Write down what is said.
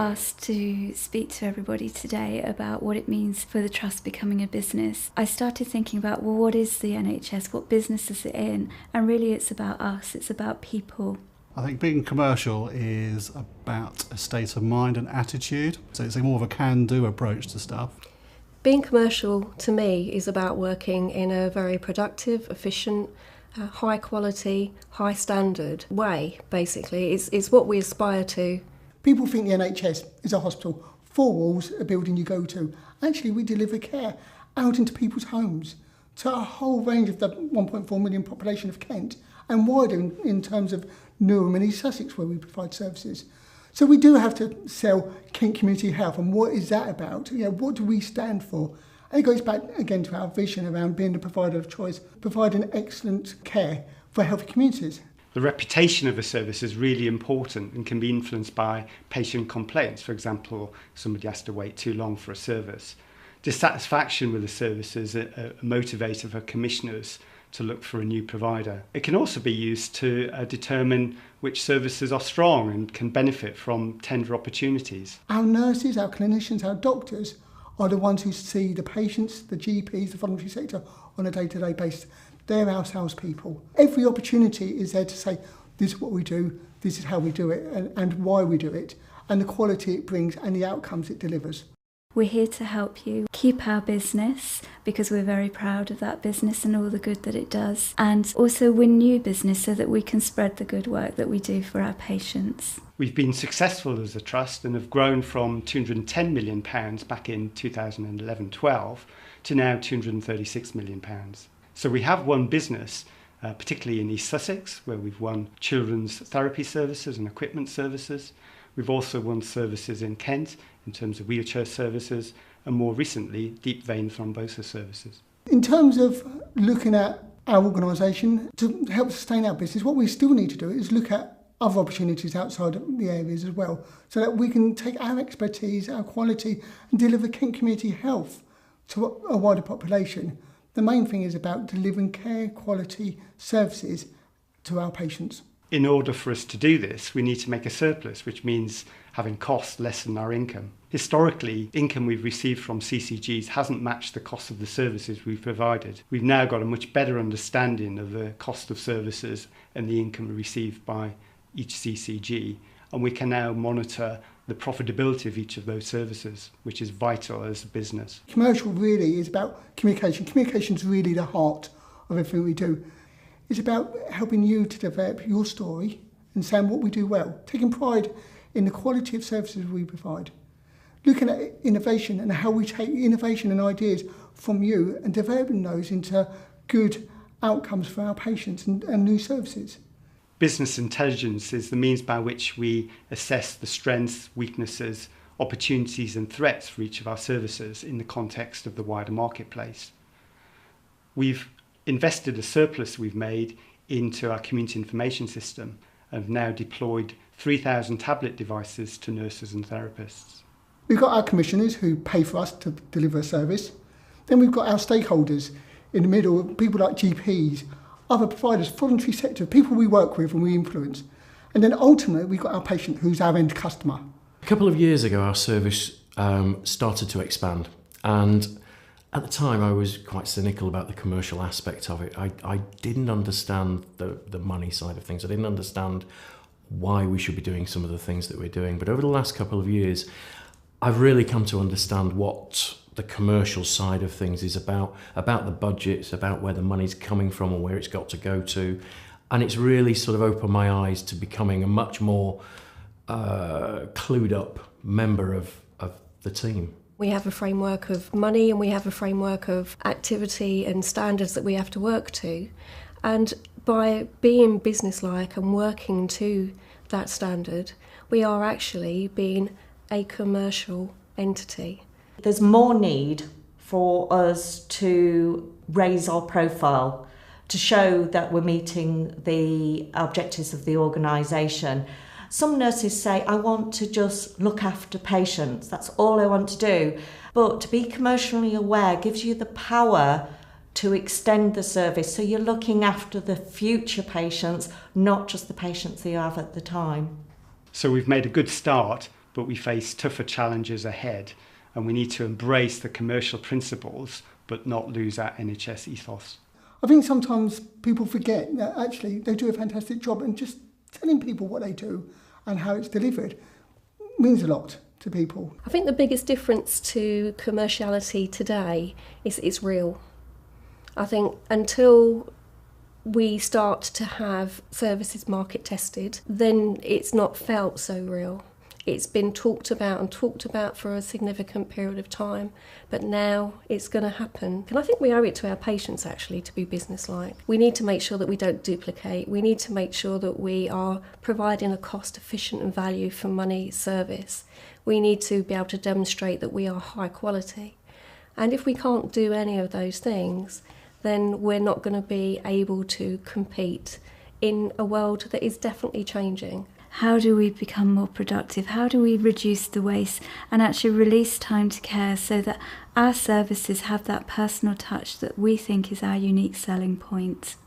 asked to speak to everybody today about what it means for the Trust becoming a business, I started thinking about, well, what is the NHS? What business is it in? And really it's about us, it's about people. I think being commercial is about a state of mind and attitude. So it's more of a can-do approach to stuff. Being commercial, to me, is about working in a very productive, efficient, high quality, high standard way, basically. It's what we aspire to. People think the NHS is a hospital, 4 walls, a building you go to. Actually, we deliver care out into people's homes to a whole range of the 1.4 million population of Kent and wider in terms of Newham and East Sussex, where we provide services. So we do have to sell Kent Community Health, and what is that about? What do we stand for? And it goes back again to our vision around being the provider of choice, providing excellent care for healthy communities. The reputation of a service is really important and can be influenced by patient complaints. For example, somebody has to wait too long for a service. Dissatisfaction with the service is a motivator for commissioners to look for a new provider. It can also be used to determine which services are strong and can benefit from tender opportunities. Our nurses, our clinicians, our doctors are the ones who see the patients, the GPs, the voluntary sector on a day-to-day basis. They're our salespeople. Every opportunity is there to say, this is what we do, this is how we do it, and why we do it, and the quality it brings and the outcomes it delivers. We're here to help you keep our business because we're very proud of that business and all the good that it does, and also win new business so that we can spread the good work that we do for our patients. We've been successful as a trust and have grown from £210 million back in 2011-12 to now £236 million. So we have won business, particularly in East Sussex, where we've won children's therapy services and equipment services. We've also won services in Kent in terms of wheelchair services, and more recently, deep vein thrombosis services. In terms of looking at our organisation to help sustain our business, what we still need to do is look at other opportunities outside of the areas as well, so that we can take our expertise, our quality, and deliver Kent Community Health to a wider population. The main thing is about delivering care, quality services to our patients. In order for us to do this, we need to make a surplus, which means having costs less than our income. Historically, income we've received from CCGs hasn't matched the cost of the services we've provided. We've now got a much better understanding of the cost of services and the income received by each CCG, and we can now monitor the profitability of each of those services, which is vital as a business. Commercial really is about communication. Communication is really the heart of everything we do. It's about helping you to develop your story and saying what we do well, taking pride in the quality of services we provide, looking at innovation and how we take innovation and ideas from you and developing those into good outcomes for our patients and new services. Business intelligence is the means by which we assess the strengths, weaknesses, opportunities and threats for each of our services in the context of the wider marketplace. We've invested a surplus we've made into our community information system and have now deployed 3,000 tablet devices to nurses and therapists. We've got our commissioners who pay for us to deliver a service. Then we've got our stakeholders in the middle, people like GPs, other providers, voluntary sector, people we work with and we influence. And then ultimately we've got our patient who's our end customer. A couple of years ago our service started to expand, and at the time I was quite cynical about the commercial aspect of it. I didn't understand the money side of things. I didn't understand why we should be doing some of the things that we're doing. But over the last couple of years I've really come to understand what the commercial side of things is about the budgets, about where the money's coming from and where it's got to go to. And it's really sort of opened my eyes to becoming a much more clued up member of the team. We have a framework of money and we have a framework of activity and standards that we have to work to. And by being businesslike and working to that standard, we are actually being a commercial entity. There's more need for us to raise our profile, to show that we're meeting the objectives of the organisation. Some nurses say, I want to just look after patients, that's all I want to do. But to be commercially aware gives you the power to extend the service, so you're looking after the future patients, not just the patients that you have at the time. So we've made a good start, but we face tougher challenges ahead, and we need to embrace the commercial principles but not lose our NHS ethos. I think sometimes people forget that actually they do a fantastic job, and just telling people what they do and how it's delivered means a lot to people. I think the biggest difference to commerciality today is it's real. I think until we start to have services market tested, then it's not felt so real. It's been talked about for a significant period of time, but now it's going to happen. And I think we owe it to our patients actually to be businesslike. We need to make sure that we don't duplicate. We need to make sure that we are providing a cost efficient and value for money service. We need to be able to demonstrate that we are high quality. And if we can't do any of those things, then we're not going to be able to compete in a world that is definitely changing. How do we become more productive? How do we reduce the waste and actually release time to care so that our services have that personal touch that we think is our unique selling point?